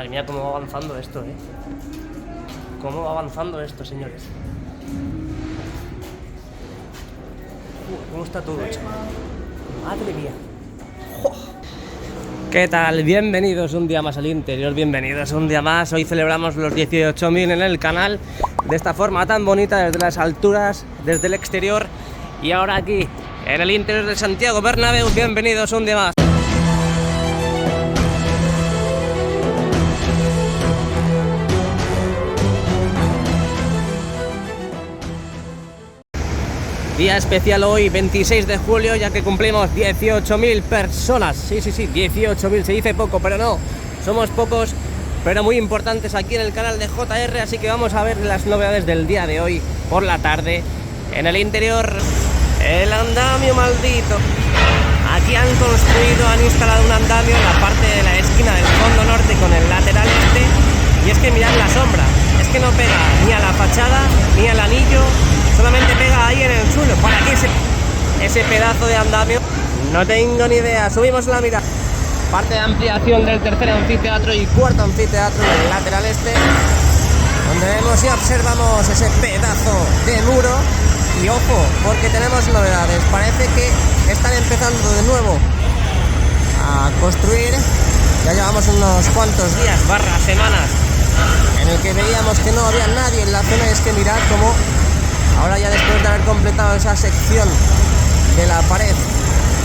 Madre mía, cómo va avanzando esto, cómo va avanzando esto, señores. ¿Cómo está todo hecho? Madre mía. ¿Qué tal? Bienvenidos un día más al interior, bienvenidos un día más. Hoy celebramos los 18.000 en el canal de esta forma tan bonita, desde las alturas, desde el exterior. Y ahora aquí, en el interior de Santiago Bernabéu, bienvenidos un día más. Día especial hoy, 26 de julio, ya que cumplimos 18.000 personas. Sí, 18.000, se dice poco, pero no. Somos pocos, pero muy importantes aquí en el canal de JR, así que vamos a ver las novedades del día de hoy por la tarde. En el interior, el andamio maldito. Aquí han instalado un andamio en la parte de la esquina del fondo norte con el lateral este. Y es que mirad la sombra, es que no pega ni a la fachada, ni al anillo. Solamente pega ahí en el suelo. ¿Para qué ese pedazo de andamio? No tengo ni idea. Subimos la mirada. Parte de ampliación del tercer anfiteatro y cuarto anfiteatro del lateral este, donde vemos y observamos ese pedazo de muro. Y ojo, porque tenemos novedades. Parece que están empezando de nuevo a construir. Ya llevamos unos cuantos días, semanas, en el que veíamos que no había nadie en la zona. Es que mirad cómo ahora, ya después de haber completado esa sección de la pared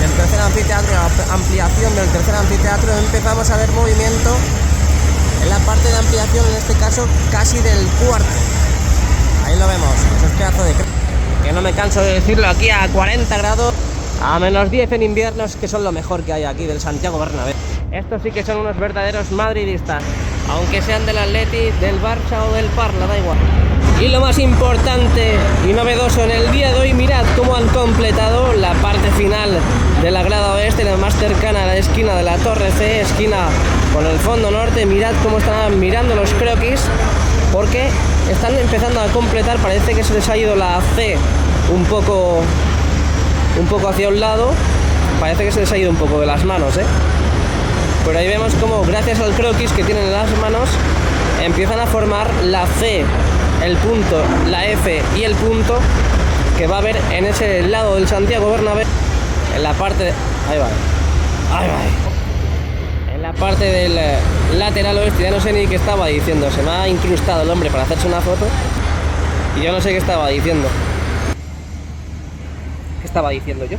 del tercer anfiteatro, la ampliación del tercer anfiteatro, empezamos a ver movimiento en la parte de ampliación, en este caso casi del cuarto. Ahí lo vemos, esos pedazos de que no me canso de decirlo, aquí a 40 grados, a menos 10 en inviernos, que son lo mejor que hay aquí del Santiago Bernabéu. Estos sí que son unos verdaderos madridistas, aunque sean del Atleti, del Barça o del Parla, da igual. Y lo más importante y novedoso en el día de hoy, mirad cómo han completado la parte final de la grada oeste, la más cercana a la esquina de la Torre C, esquina con el fondo norte. Mirad cómo están mirando los croquis, porque están empezando a completar. Parece que se les ha ido la C un poco hacia un lado, parece que se les ha ido un poco de las manos, Pero ahí vemos cómo, gracias al croquis que tienen en las manos, empiezan a formar la C, el punto, la F y el punto que va a haber en ese lado del Santiago Bernabéu, en la parte ahí va, en la parte del lateral oeste. Ya no sé ni qué estaba diciendo, se me ha incrustado el hombre para hacerse una foto y yo no sé qué estaba diciendo. ¿Qué estaba diciendo yo?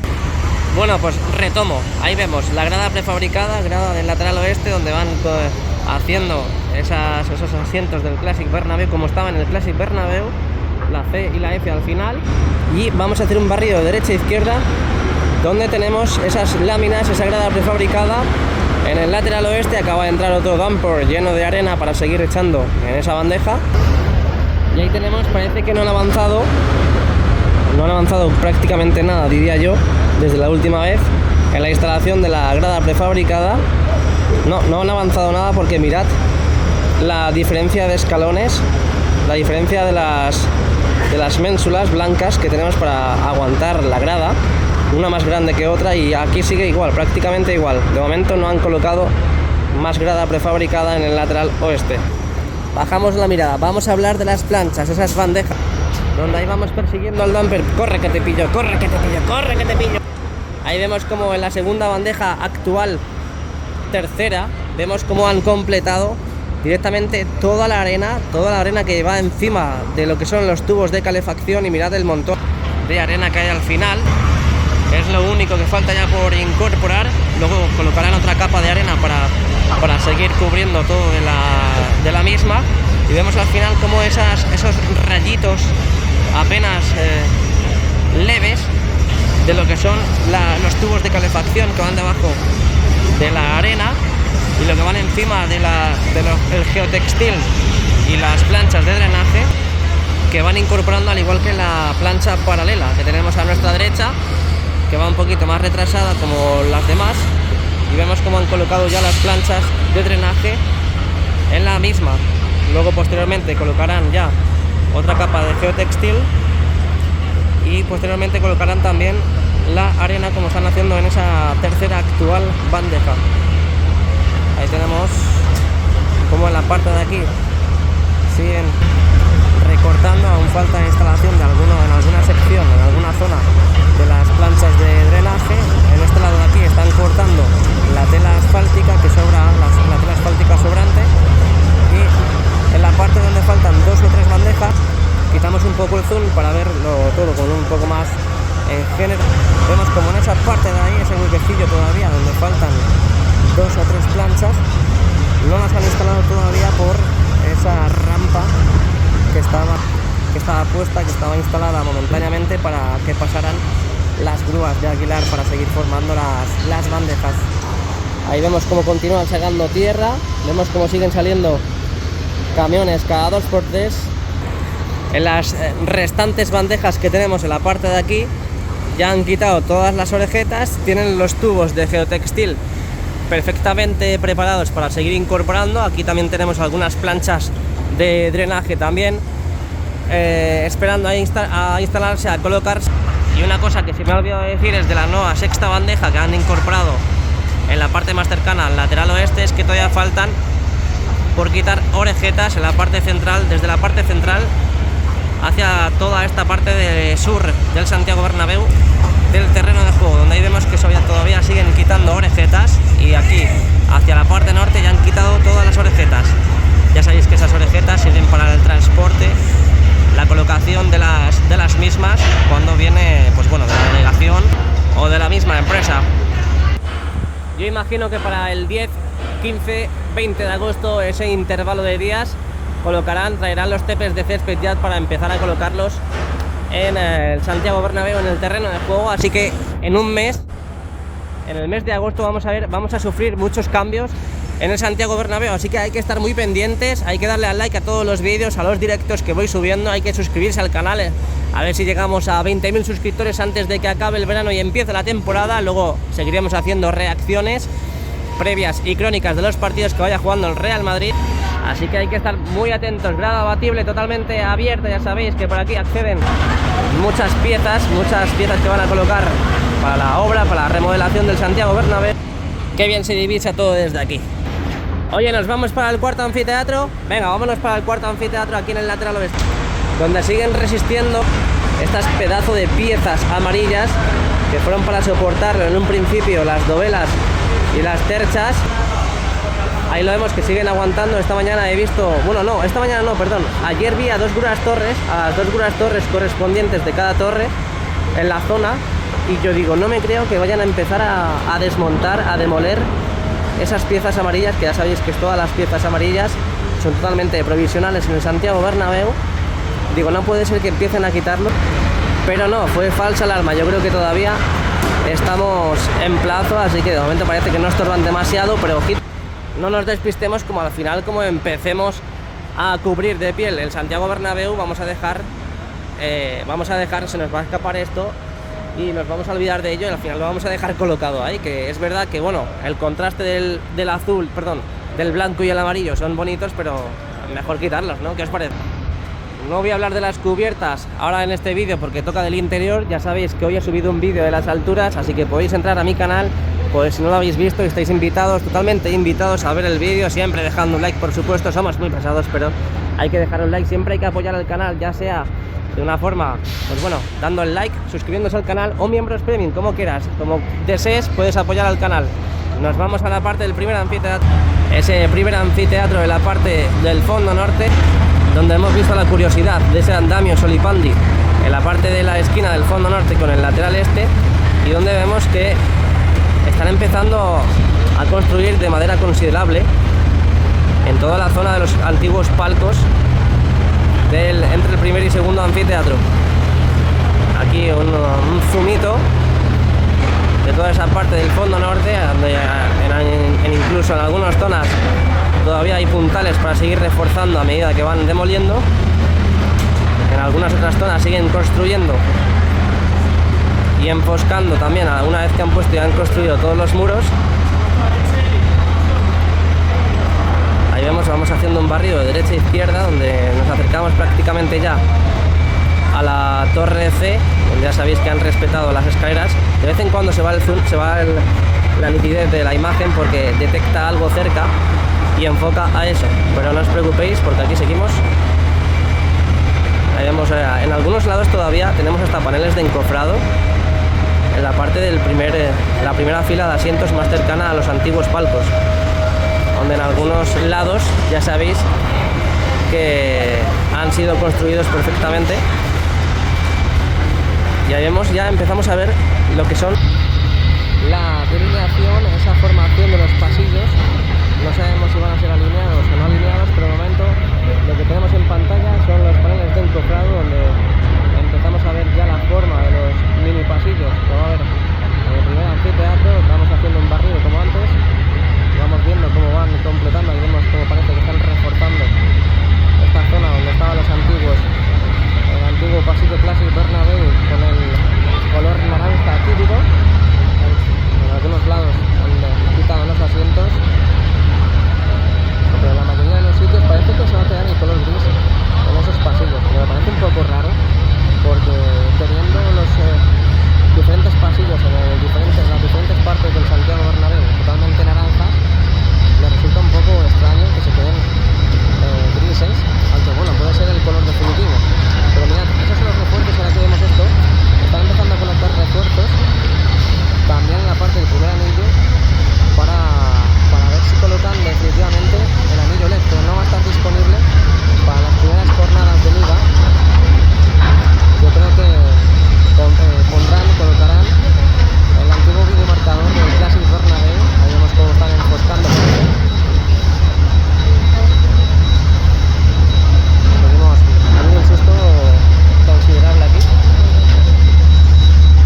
Bueno, pues retomo. Ahí vemos la grada prefabricada, grada del lateral oeste, donde van haciendo esos asientos del Clásic Bernabéu, como estaba en el Clásic Bernabéu, la C y la F al final. Y vamos a hacer un barrido de derecha a izquierda, donde tenemos esas láminas, esa grada prefabricada. En el lateral oeste acaba de entrar otro dumper lleno de arena para seguir echando en esa bandeja. Y ahí tenemos, parece que no han avanzado prácticamente nada, diría yo, desde la última vez en la instalación de la grada prefabricada. No han avanzado nada, porque mirad la diferencia de escalones, la diferencia de las ménsulas blancas que tenemos para aguantar la grada, una más grande que otra, y aquí sigue igual, prácticamente igual. De momento no han colocado más grada prefabricada en el lateral oeste. Bajamos la mirada, vamos a hablar de las planchas, esas bandejas, donde ahí vamos persiguiendo al dumper. Corre que te pillo, corre que te pillo, corre que te pillo. Ahí vemos como en la segunda bandeja actual, tercera, vemos cómo han completado directamente toda la arena que va encima de lo que son los tubos de calefacción. Y mirad el montón de arena que hay al final. Es lo único que falta ya por incorporar. Luego colocarán otra capa de arena para seguir cubriendo todo de la misma. Y vemos al final como esos rayitos apenas leves de lo que son los tubos de calefacción que van debajo de la arena, y lo que van encima del geotextil y las planchas de drenaje, que van incorporando, al igual que la plancha paralela que tenemos a nuestra derecha, que va un poquito más retrasada como las demás. Y vemos cómo han colocado ya las planchas de drenaje en la misma. Luego posteriormente colocarán ya otra capa de geotextil y posteriormente colocarán también la arena, como están haciendo en esa tercera actual bandeja. Ahí tenemos como en la parte de aquí siguen recortando. Aún falta instalación de en alguna sección, en alguna zona de las planchas de drenaje. En este lado de aquí están cortando la tela asfáltica que sobra, la tela asfáltica sobrante, y en la parte donde faltan 2 o 3 bandejas quitamos un poco el zoom para verlo todo con un poco más en género. Vemos como en esa parte de ahí, ese huequecillo todavía donde faltan 2 o 3 planchas, no las han instalado todavía por esa rampa que estaba puesta, que estaba instalada momentáneamente para que pasaran las grúas de Aguilar para seguir formando las bandejas. Ahí vemos cómo continúan sacando tierra, vemos cómo siguen saliendo camiones cada 2x3. En las restantes bandejas que tenemos en la parte de aquí ya han quitado todas las orejetas, tienen los tubos de geotextil perfectamente preparados para seguir incorporando. Aquí también tenemos algunas planchas de drenaje también esperando a instalarse, a colocarse. Y una cosa que se me ha olvidado decir es de la nueva sexta bandeja que han incorporado en la parte más cercana al lateral oeste, es que todavía faltan por quitar orejetas en la parte central, desde la parte central hacia toda esta parte de sur del Santiago Bernabéu, del terreno de juego, donde ahí vemos que todavía siguen quitando orejetas, y aquí hacia la parte norte ya han quitado todas las orejetas. Ya sabéis que esas orejetas sirven para el transporte, la colocación de las mismas cuando viene, pues bueno, de la delegación o de la misma empresa. Yo imagino que para el 10, 15, 20 de agosto, ese intervalo de días, traerán los tepes de césped ya para empezar a colocarlos en el Santiago Bernabéu, en el terreno de juego. Así que en un mes, en el mes de agosto, vamos a sufrir muchos cambios en el Santiago Bernabéu, así que hay que estar muy pendientes, hay que darle al like a todos los vídeos, a los directos que voy subiendo, hay que suscribirse al canal, a ver si llegamos a 20.000 suscriptores antes de que acabe el verano y empiece la temporada. Luego seguiremos haciendo reacciones previas y crónicas de los partidos que vaya jugando el Real Madrid, así que hay que estar muy atentos. Grada abatible totalmente abierta, ya sabéis que por aquí acceden muchas piezas que van a colocar para la obra, para la remodelación del Santiago Bernabéu. Qué bien se divisa todo desde aquí. Oye, nos vamos para el cuarto anfiteatro. Venga, vámonos para el cuarto anfiteatro aquí en el lateral oeste, donde siguen resistiendo estas pedazos de piezas amarillas que fueron para soportarlo en un principio las dovelas y las terchas. Ahí lo vemos que siguen aguantando. Esta mañana he visto, ayer vi a las dos grúas torres correspondientes de cada torre en la zona, y yo digo, no me creo que vayan a empezar a desmontar, a demoler esas piezas amarillas, que ya sabéis que todas las piezas amarillas son totalmente provisionales en el Santiago Bernabéu. Digo, no puede ser que empiecen a quitarlo, pero no, fue falsa alarma. Yo creo que todavía estamos en plazo, así que de momento parece que no estorban demasiado, pero ojito, no nos despistemos, como al final, como empecemos a cubrir de piel el Santiago Bernabéu, vamos a dejar, se nos va a escapar esto y nos vamos a olvidar de ello, y al final lo vamos a dejar colocado ahí. Que es verdad que, bueno, el contraste del blanco y el amarillo son bonitos, pero mejor quitarlos, ¿no? ¿Qué os parece? No voy a hablar de las cubiertas ahora en este vídeo porque toca del interior. Ya sabéis que hoy he subido un vídeo de las alturas, así que podéis entrar a mi canal, pues si no lo habéis visto, estáis invitados, totalmente invitados a ver el vídeo, siempre dejando un like, por supuesto. Somos muy pesados, pero hay que dejar un like, siempre hay que apoyar al canal, ya sea de una forma, pues bueno, dando el like, suscribiéndose al canal o miembros premium, como quieras, como desees, puedes apoyar al canal. Nos vamos a la parte del primer anfiteatro, ese primer anfiteatro de la parte del fondo norte, donde hemos visto la curiosidad de ese andamio Solipandi en la parte de la esquina del fondo norte con el lateral este, y donde vemos que están empezando a construir de manera considerable en toda la zona de los antiguos palcos entre el primer y segundo anfiteatro. Aquí un zoomito de toda esa parte del fondo norte, donde incluso en algunas zonas todavía hay puntales para seguir reforzando a medida que van demoliendo. En algunas otras zonas siguen construyendo y enfoscando también, una vez que han puesto y han construido todos los muros. Ahí vamos haciendo un barrido de derecha a izquierda, donde nos acercamos prácticamente ya a la torre C, donde ya sabéis que han respetado las escaleras. De vez en cuando se va el zoom, la nitidez de la imagen porque detecta algo cerca, y enfoca a eso, pero no os preocupéis porque aquí seguimos. Ahí vemos, en algunos lados todavía tenemos hasta paneles de encofrado en la parte del la primera fila de asientos más cercana a los antiguos palcos, donde en algunos lados ya sabéis que han sido construidos perfectamente. Y ahí vemos, ya empezamos a ver lo que son la delineación, esa formación de los pasillos. No sabemos si van a ser alineados o no alineados, pero de momento lo que tenemos en pantalla son los paneles de encofrado, donde empezamos a ver ya la forma de los mini pasillos que va a haber en el primer anfiteatro. Vamos haciendo un barrido como antes, vamos viendo cómo van completando, y vemos cómo parece que están reforzando esta zona donde estaban los antiguos, el antiguo pasillo Classic Bernabéu con el color naranja típico. En algunos lados han quitado los asientos, pero en la mayoría de los sitios parece que se va a quedar el color gris en esos pasillos, pero me parece un poco raro porque teniendo los diferentes pasillos en las diferentes partes del Santiago Bernabéu totalmente naranjas, me resulta un poco extraño que se queden grises, aunque bueno, puede ser el color definitivo. Pero mirad, esos son los refuerzos. Ahora que vemos esto, están empezando a colocar refuerzos también en la parte del primer anillo para ver si colocan definitivamente el anillo LED, pero no va a estar disponible para las primeras jornadas de liga. Yo creo que colocarán el antiguo videomarcador del Classic Bernabéu. Ahí vemos cómo están enfoscando. Seguimos teniendo un susto considerable aquí.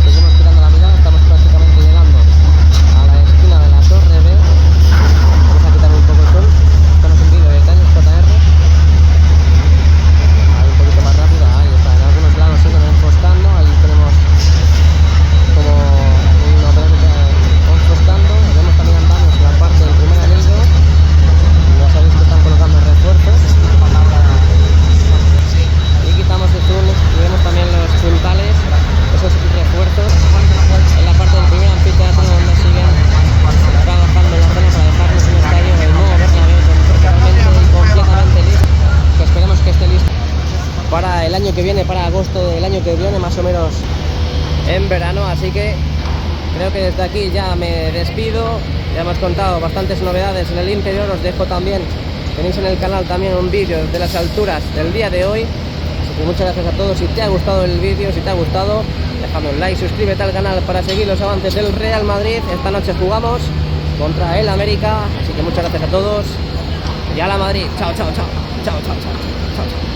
Seguimos tirando la mirada, estamos prácticamente llegando a la esquina de la Torre B. Vamos a quitar un poco el sol. Esto no es un vídeo de Detalles JR. Ahí un poquito más rápido, ahí está. En algunos lados siguen enfoscando, ahí tenemos como un hotel enfoscando. Vemos también andamos en la parte del primer anillo. Ya sabéis que están colocando refuerzos. Y quitamos el zoom y vemos también los puntales, esos refuerzos en la parte del primer anfiteatro, donde siguen trabajando en la zona para dejarnos un estadio, el nuevo Bernabéu, totalmente y completamente listo, que esperemos que esté listo para el año que viene, para agosto del año que viene, más o menos en verano. Así que creo que desde aquí ya me despido. Ya hemos contado bastantes novedades en el interior. Os dejo también, tenéis en el canal también un vídeo de las alturas del día de hoy. Así que muchas gracias a todos. Si te ha gustado el vídeo, si te ha gustado, déjame un like, suscríbete al canal para seguir los avances del Real Madrid. Esta noche jugamos contra el América, así que muchas gracias a todos y a la Madrid. Chao, chao, chao, chao, chao, chao, chao, chao.